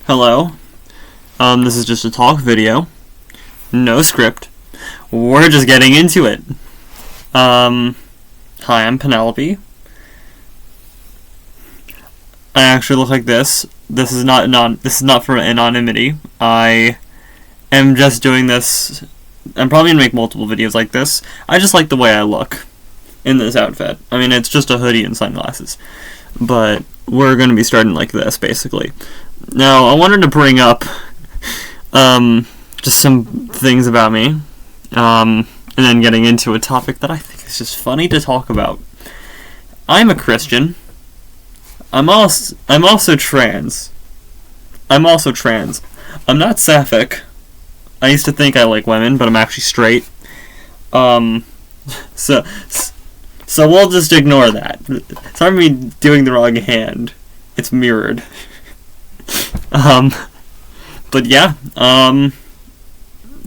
Hello. This is just a talk video. No script. We're just getting into it. Hi, I'm Penelope. I actually look like this. This is not for anonymity. I am just doing this. I'm probably gonna make multiple videos like this. I just like the way I look in this outfit. I mean, it's just a hoodie and sunglasses. But we're gonna be starting like this, basically. Now, I wanted to bring up just some things about me, and then getting into a topic that I think is just funny to talk about. I'm a Christian. I'm also trans. I'm not sapphic. I used to think I like women, but I'm actually straight. So we'll just ignore that. Sorry for me doing the wrong hand. It's mirrored. But yeah,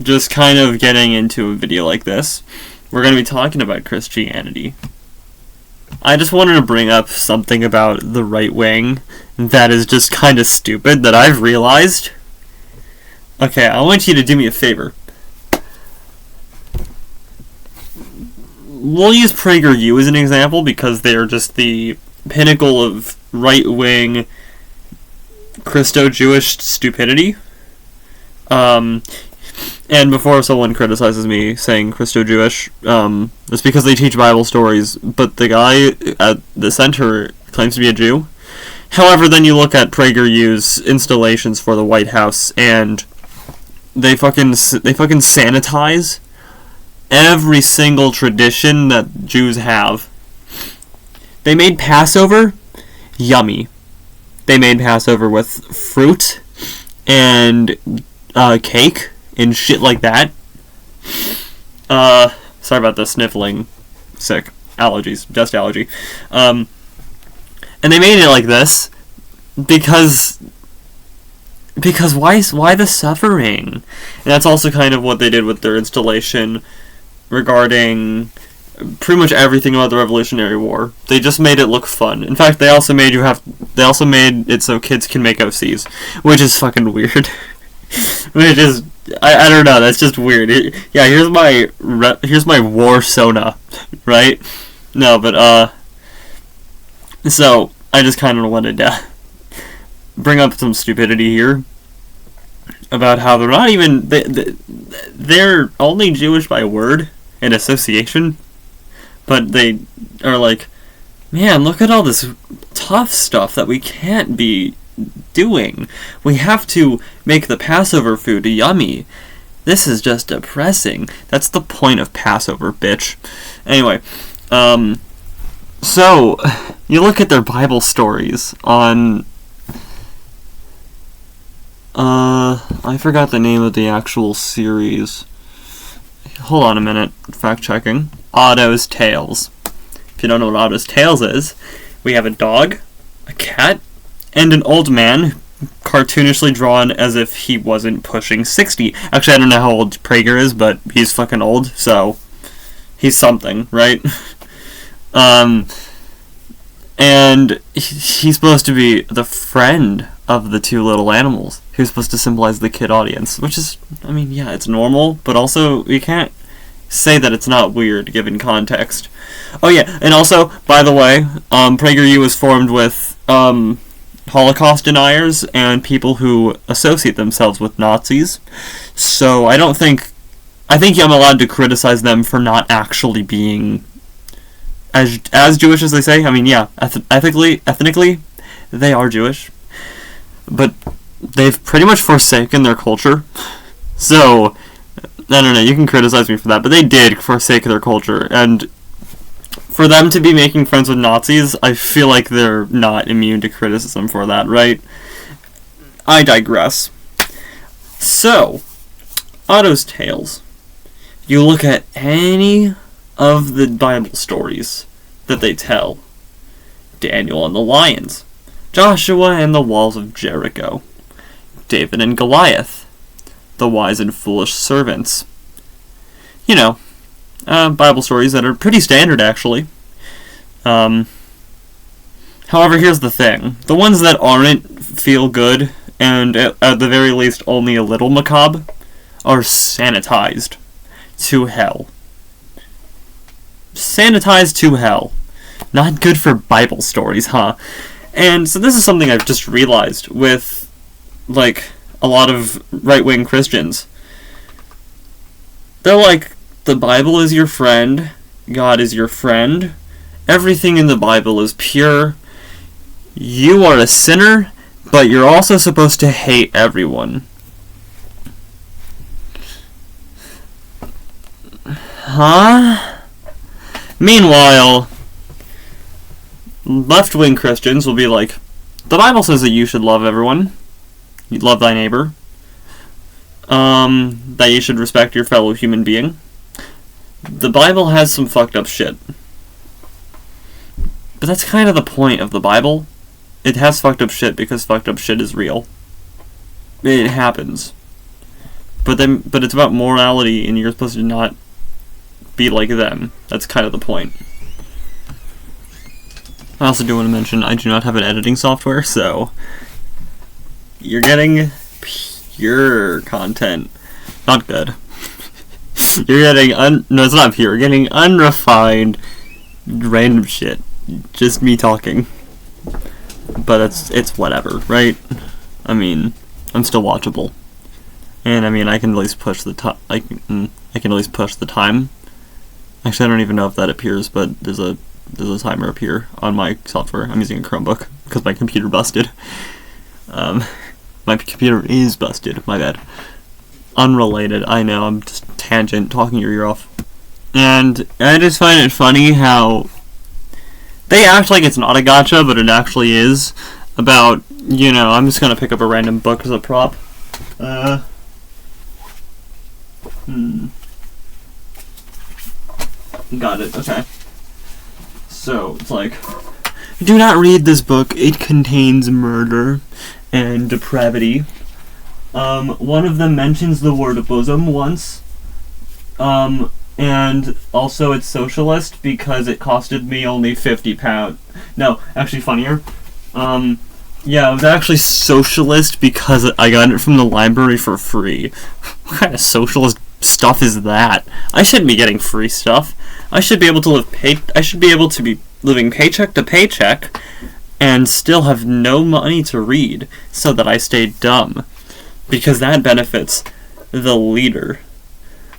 just kind of getting into a video like this. We're going to be talking about Christianity. I just wanted to bring up something about the right wing that is just kind of stupid that I've realized. Okay, I want you to do me a favor. We'll use PragerU as an example because they're just the pinnacle of right-wing Christo-Jewish stupidity. And before someone criticizes me saying Christo-Jewish, it's because they teach Bible stories, but the guy at the center claims to be a Jew. However, then you look at PragerU's installations for the White House, and they fucking sanitize every single tradition that Jews have. They made Passover yummy. They made Passover with fruit and cake and shit like that. Sorry about the sniffling. Sick. Allergies. Just allergy. And they made it like this because why the suffering? And that's also kind of what they did with their installation regarding pretty much everything about the Revolutionary War. They just made it look fun. In fact, they also made it so kids can make OCs, which is fucking weird. Which is, I don't know, that's just weird. Yeah, here's my war sona, right? No, but so I just kind of wanted to bring up some stupidity here about how they're not even they're only Jewish by word and association, but they are like, man, look at all this tough stuff that we can't be doing. We have to make the Passover food yummy. This is just depressing. That's the point of Passover, bitch. Anyway, so you look at their Bible stories on I forgot the name of the actual series. Hold on a minute. Fact checking. Otto's Tales. If you don't know what Otto's Tales is, we have a dog, a cat, and an old man, cartoonishly drawn as if he wasn't pushing 60. Actually, I don't know how old Prager is, but he's fucking old, so he's something, right? And he's supposed to be the friend of the two little animals. He was supposed to symbolize the kid audience, which is, I mean, yeah, it's normal, but also you can't say that it's not weird given context. Oh yeah, and also, by the way, PragerU was formed with Holocaust deniers and people who associate themselves with Nazis. So I think I'm allowed to criticize them for not actually being as Jewish as they say. I mean, yeah, ethnically, they are Jewish, but they've pretty much forsaken their culture. So I don't know, you can criticize me for that, but they did forsake their culture, and for them to be making friends with Nazis, I feel like they're not immune to criticism for that, right? I digress. So, Otto's Tales. You look at any of the Bible stories that they tell. Daniel and the lions. Joshua and the walls of Jericho. David and Goliath. The wise and foolish servants. You know, Bible stories that are pretty standard, actually. However, here's the thing. The ones that aren't feel good and at the very least only a little macabre, are sanitized to hell. Sanitized to hell. Not good for Bible stories, huh? And so this is something I've just realized with, like, a lot of right-wing Christians. They're like, the Bible is your friend, God is your friend, everything in the Bible is pure, you are a sinner, but you're also supposed to hate everyone. Huh? Meanwhile, left-wing Christians will be like, the Bible says that you should love everyone, you love thy neighbor, that you should respect your fellow human being. The Bible has some fucked up shit. But that's kind of the point of the Bible. It has fucked up shit because fucked up shit is real. It happens. But it's about morality, and you're supposed to not be like them. That's kind of the point. I also do want to mention I do not have an editing software, so you're getting pure content. Not good. You're getting no, it's not pure. You're getting unrefined, random shit. Just me talking. But it's whatever, right? I mean, I'm still watchable, and I mean I can at least push the time. I can at least push the time. Actually, I don't even know if that appears, but there's a timer up here on my software. I'm using a Chromebook because my computer busted. My computer is busted. My bad. Unrelated. I know. I'm just tangent talking your ear off. And I just find it funny how they act like it's not a gotcha, but it actually is. About, you know, I'm just gonna pick up a random book as a prop. Got it. Okay. So it's like, do not read this book. It contains murder and depravity. One of them mentions the word bosom once. And also it's socialist because it costed me only £50. No, actually funnier. Yeah, it was actually socialist because I got it from the library for free. What kind of socialist stuff is that? I shouldn't be getting free stuff. I should be able to I should be able to be living paycheck to paycheck and still have no money to read so that I stay dumb. Because that benefits the leader.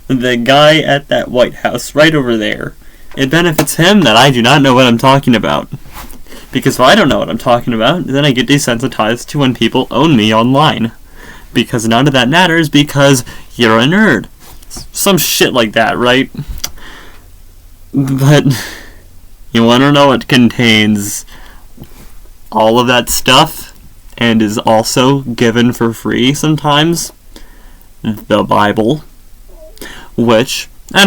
The guy at that White House right over there. It benefits him that I do not know what I'm talking about. Because if I don't know what I'm talking about, then I get desensitized to when people own me online. Because none of that matters because you're a nerd. Some shit like that, right? But you want to know what contains all of that stuff and is also given for free sometimes? The Bible. Which, I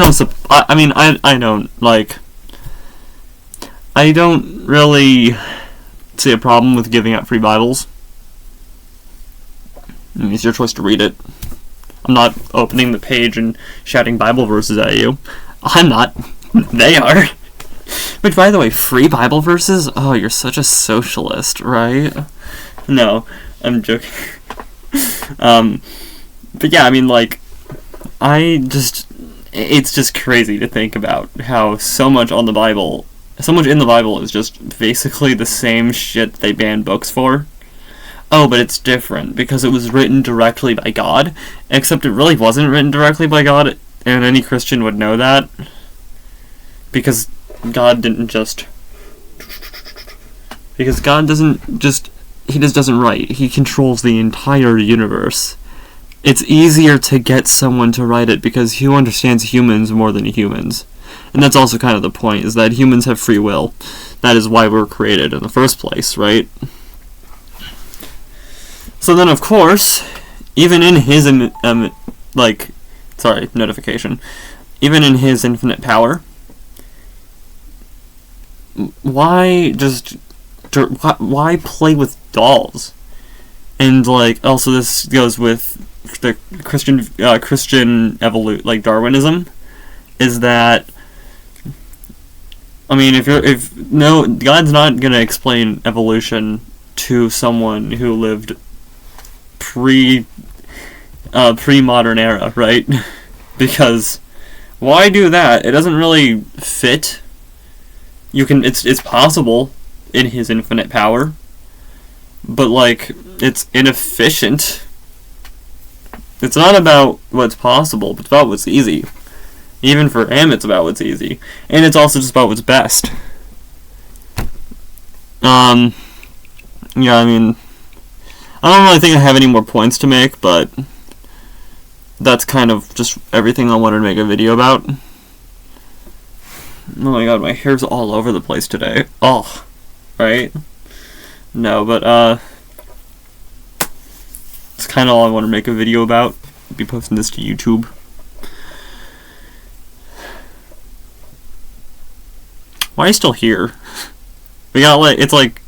don't really see a problem with giving out free Bibles. I mean, it's your choice to read it. I'm not opening the page and shouting Bible verses at you. I'm not. They are. Which, by the way, free Bible verses? Oh, you're such a socialist, right? No, I'm joking. But yeah, I mean, like, it's just crazy to think about how so much in the Bible is just basically the same shit they banned books for. Oh, but it's different because it was written directly by God, except it really wasn't written directly by God, and any Christian would know that. Because God doesn't write, he controls the entire universe. It's easier to get someone to write it because who understands humans more than humans? And that's also kind of the point, is that humans have free will. That is why we're created in the first place, right? So then, of course, even in his, notification, even in his infinite power, why play with dolls? And, like, also this goes with the Christian Darwinism, is that, I mean, God's not gonna explain evolution to someone who lived pre-modern era, right? Because why do that? It doesn't really fit. It's possible in his infinite power, but like it's inefficient. It's not about what's possible, but it's about what's easy. Even for him, it's about what's easy, and it's also just about what's best. Yeah, I mean, I don't really think I have any more points to make, but that's kind of just everything I wanted to make a video about. Oh my god, my hair's all over the place today. Oh, right? No, but, it's kind of all I want to make a video about. I'll be posting this to YouTube. Why are you still here? We got, like, it's like,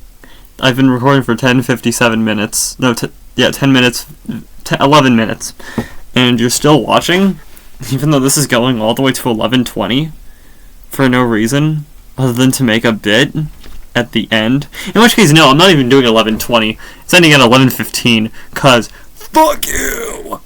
I've been recording for 10:57 minutes. No, 10 minutes, 11 minutes. And you're still watching? Even though this is going all the way to 11:20? For no reason, other than to make a bit at the end. In which case, no, I'm not even doing 11:20. It's ending at 11:15, cause fuck you!